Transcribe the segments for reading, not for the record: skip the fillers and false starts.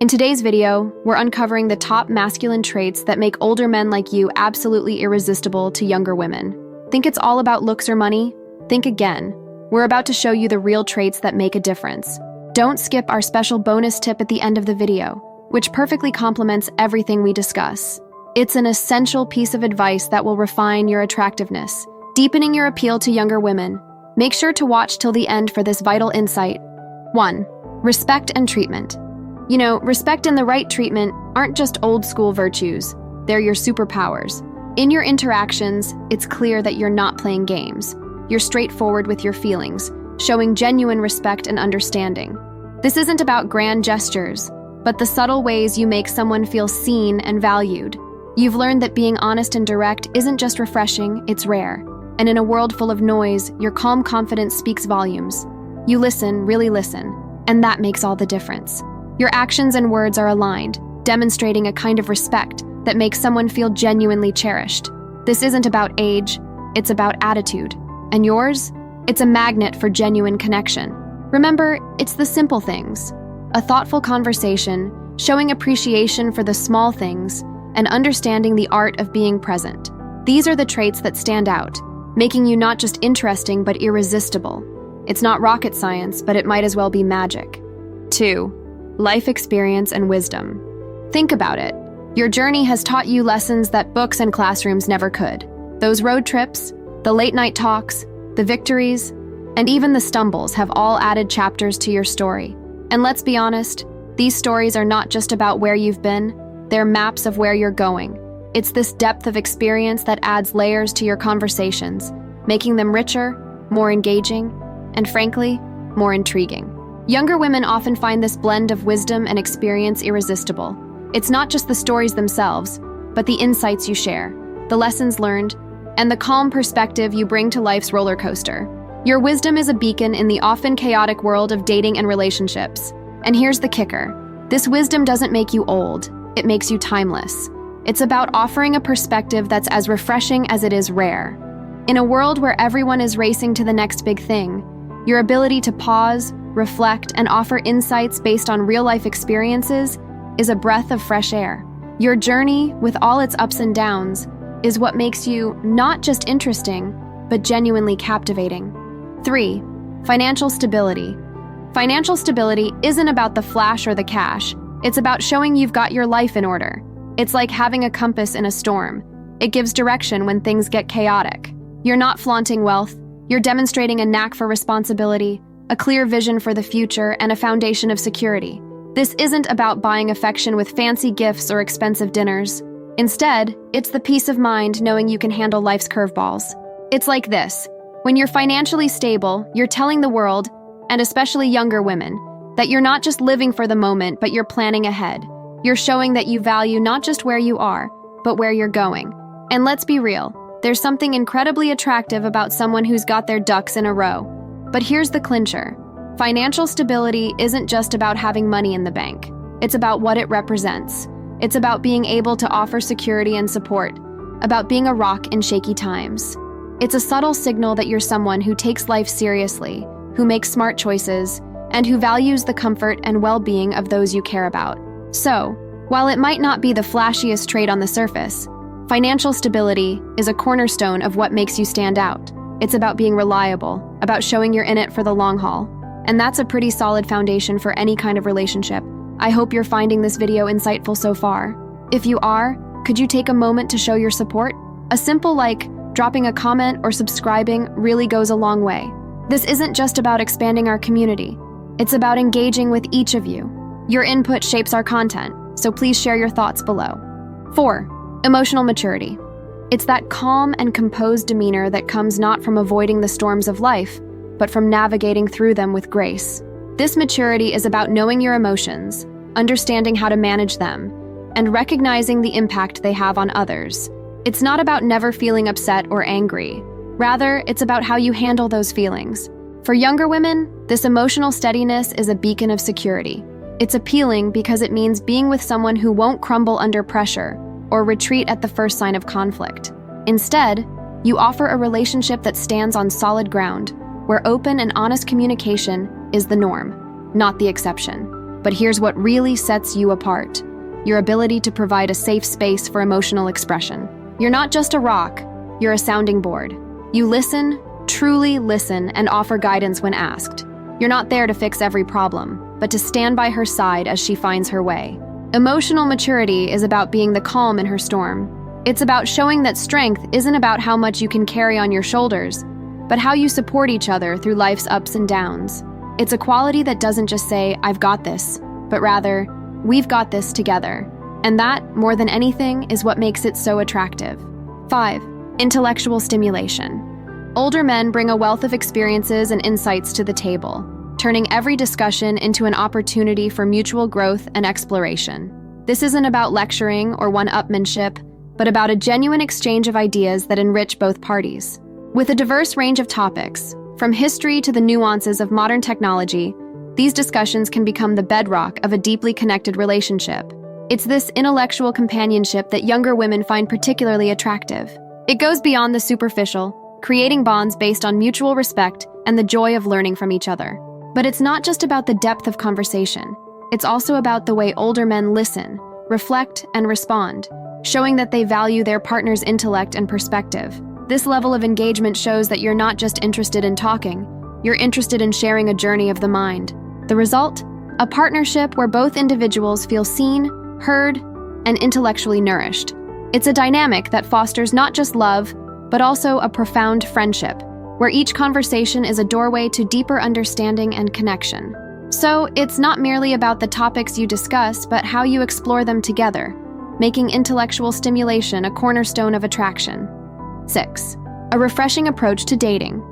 In today's video, we're uncovering the top masculine traits that make older men like you absolutely irresistible to younger women. Think it's all about looks or money? Think again. We're about to show you the real traits that make a difference. Don't skip our special bonus tip at the end of the video, which perfectly complements everything we discuss. It's an essential piece of advice that will refine your attractiveness, deepening your appeal to younger women. Make sure to watch till the end for this vital insight. 1. Respect and treatment. You know, respect and the right treatment aren't just old-school virtues. They're your superpowers. In your interactions, it's clear that you're not playing games. You're straightforward with your feelings, showing genuine respect and understanding. This isn't about grand gestures, but the subtle ways you make someone feel seen and valued. You've learned that being honest and direct isn't just refreshing, it's rare. And in a world full of noise, your calm confidence speaks volumes. You listen, really listen, and that makes all the difference. Your actions and words are aligned, demonstrating a kind of respect that makes someone feel genuinely cherished. This isn't about age, it's about attitude. And yours? It's a magnet for genuine connection. Remember, it's the simple things. A thoughtful conversation, showing appreciation for the small things, and understanding the art of being present. These are the traits that stand out, making you not just interesting but irresistible. It's not rocket science, but it might as well be magic. 2. Life experience and wisdom. Think about it. Your journey has taught you lessons that books and classrooms never could. Those road trips, the late-night talks, the victories, and even the stumbles have all added chapters to your story. And let's be honest, these stories are not just about where you've been, they're maps of where you're going. It's this depth of experience that adds layers to your conversations, making them richer, more engaging, and frankly, more intriguing. Younger women often find this blend of wisdom and experience irresistible. It's not just the stories themselves, but the insights you share, the lessons learned, and the calm perspective you bring to life's roller coaster. Your wisdom is a beacon in the often chaotic world of dating and relationships. And here's the kicker. This wisdom doesn't make you old, it makes you timeless. It's about offering a perspective that's as refreshing as it is rare. In a world where everyone is racing to the next big thing, your ability to pause, reflect, and offer insights based on real-life experiences is a breath of fresh air. Your journey, with all its ups and downs, is what makes you not just interesting, but genuinely captivating. 3. Financial stability. Financial stability isn't about the flash or the cash. It's about showing you've got your life in order. It's like having a compass in a storm. It gives direction when things get chaotic. You're not flaunting wealth. You're demonstrating a knack for responsibility, a clear vision for the future, and a foundation of security. This isn't about buying affection with fancy gifts or expensive dinners. Instead, it's the peace of mind knowing you can handle life's curveballs. It's like this. When you're financially stable, you're telling the world, and especially younger women, that you're not just living for the moment, but you're planning ahead. You're showing that you value not just where you are, but where you're going. And let's be real, there's something incredibly attractive about someone who's got their ducks in a row. But here's the clincher. Financial stability isn't just about having money in the bank. It's about what it represents. It's about being able to offer security and support, about being a rock in shaky times. It's a subtle signal that you're someone who takes life seriously, who makes smart choices, and who values the comfort and well-being of those you care about. So, while it might not be the flashiest trait on the surface, financial stability is a cornerstone of what makes you stand out. It's about being reliable, about showing you're in it for the long haul. And that's a pretty solid foundation for any kind of relationship. I hope you're finding this video insightful so far. If you are, could you take a moment to show your support? A simple like dropping a comment or subscribing really goes a long way. This isn't just about expanding our community. It's about engaging with each of you. Your input shapes our content, so please share your thoughts below. 4. Emotional maturity. It's that calm and composed demeanor that comes not from avoiding the storms of life, but from navigating through them with grace. This maturity is about knowing your emotions, understanding how to manage them, and recognizing the impact they have on others. It's not about never feeling upset or angry. Rather, it's about how you handle those feelings. For younger women, this emotional steadiness is a beacon of security. It's appealing because it means being with someone who won't crumble under pressure or retreat at the first sign of conflict. Instead, you offer a relationship that stands on solid ground, where open and honest communication is the norm, not the exception. But here's what really sets you apart: your ability to provide a safe space for emotional expression. You're not just a rock, you're a sounding board. You listen, truly listen, and offer guidance when asked. You're not there to fix every problem, but to stand by her side as she finds her way. Emotional maturity is about being the calm in her storm. It's about showing that strength isn't about how much you can carry on your shoulders, but how you support each other through life's ups and downs. It's a quality that doesn't just say, "I've got this," but rather, "We've got this together." And that, more than anything, is what makes it so attractive. 5. Intellectual stimulation. Older men bring a wealth of experiences and insights to the table, turning every discussion into an opportunity for mutual growth and exploration. This isn't about lecturing or one-upmanship, but about a genuine exchange of ideas that enrich both parties. With a diverse range of topics, from history to the nuances of modern technology, these discussions can become the bedrock of a deeply connected relationship. It's this intellectual companionship that younger women find particularly attractive. It goes beyond the superficial, creating bonds based on mutual respect and the joy of learning from each other. But it's not just about the depth of conversation. It's also about the way older men listen, reflect, and respond, showing that they value their partner's intellect and perspective. This level of engagement shows that you're not just interested in talking, you're interested in sharing a journey of the mind. The result? A partnership where both individuals feel seen, heard, and intellectually nourished. It's a dynamic that fosters not just love, but also a profound friendship, where each conversation is a doorway to deeper understanding and connection. So, it's not merely about the topics you discuss, but how you explore them together, making intellectual stimulation a cornerstone of attraction. 6. A refreshing approach to dating.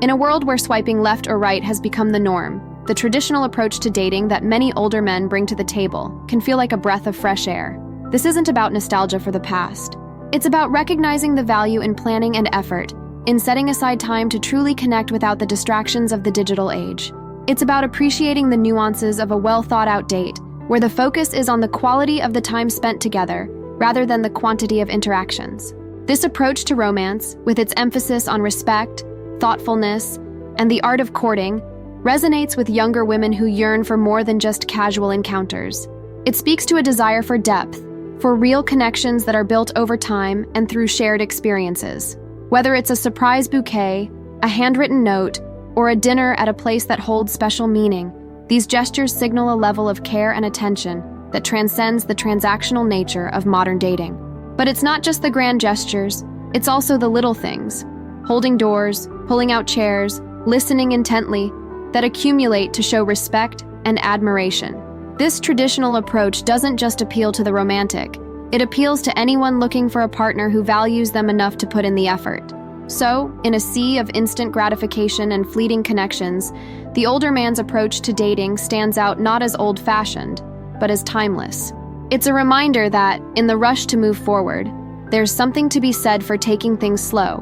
In a world where swiping left or right has become the norm, the traditional approach to dating that many older men bring to the table can feel like a breath of fresh air. This isn't about nostalgia for the past. It's about recognizing the value in planning and effort, in setting aside time to truly connect without the distractions of the digital age. It's about appreciating the nuances of a well-thought-out date, where the focus is on the quality of the time spent together, rather than the quantity of interactions. This approach to romance, with its emphasis on respect, thoughtfulness, and the art of courting, resonates with younger women who yearn for more than just casual encounters. It speaks to a desire for depth, for real connections that are built over time and through shared experiences. Whether it's a surprise bouquet, a handwritten note, or a dinner at a place that holds special meaning, these gestures signal a level of care and attention that transcends the transactional nature of modern dating. But it's not just the grand gestures, it's also the little things, holding doors, pulling out chairs, listening intently, that accumulate to show respect and admiration. This traditional approach doesn't just appeal to the romantic, it appeals to anyone looking for a partner who values them enough to put in the effort. So, in a sea of instant gratification and fleeting connections, the older man's approach to dating stands out not as old-fashioned, but as timeless. It's a reminder that, in the rush to move forward, there's something to be said for taking things slow,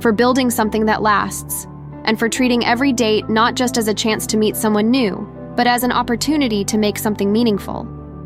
for building something that lasts, and for treating every date not just as a chance to meet someone new, but as an opportunity to make something meaningful.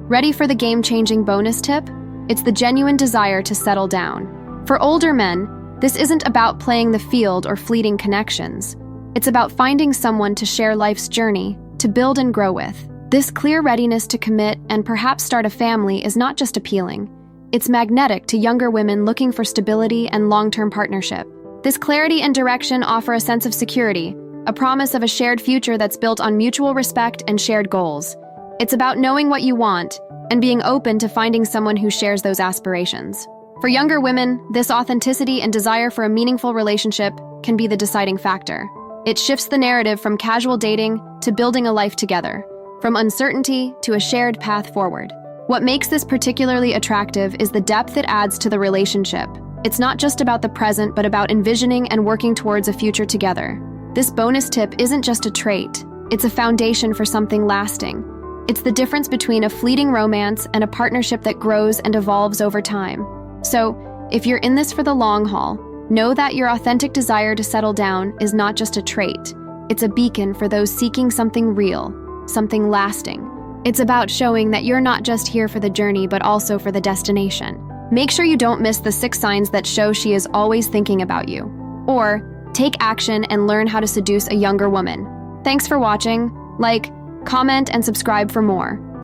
Ready for the game-changing bonus tip? It's the genuine desire to settle down. For older men, this isn't about playing the field or fleeting connections. It's about finding someone to share life's journey, to build and grow with. This clear readiness to commit and perhaps start a family is not just appealing. It's magnetic to younger women looking for stability and long-term partnership. This clarity and direction offer a sense of security, a promise of a shared future that's built on mutual respect and shared goals. It's about knowing what you want and being open to finding someone who shares those aspirations. For younger women, this authenticity and desire for a meaningful relationship can be the deciding factor. It shifts the narrative from casual dating to building a life together, from uncertainty to a shared path forward. What makes this particularly attractive is the depth it adds to the relationship. It's not just about the present, but about envisioning and working towards a future together. This bonus tip isn't just a trait, it's a foundation for something lasting. It's the difference between a fleeting romance and a partnership that grows and evolves over time. So, if you're in this for the long haul, know that your authentic desire to settle down is not just a trait. It's a beacon for those seeking something real, something lasting. It's about showing that you're not just here for the journey, but also for the destination. Make sure you don't miss the 6 signs that show she is always thinking about you. Or, take action and learn how to seduce a younger woman. Thanks for watching. Like, Comment and subscribe for more.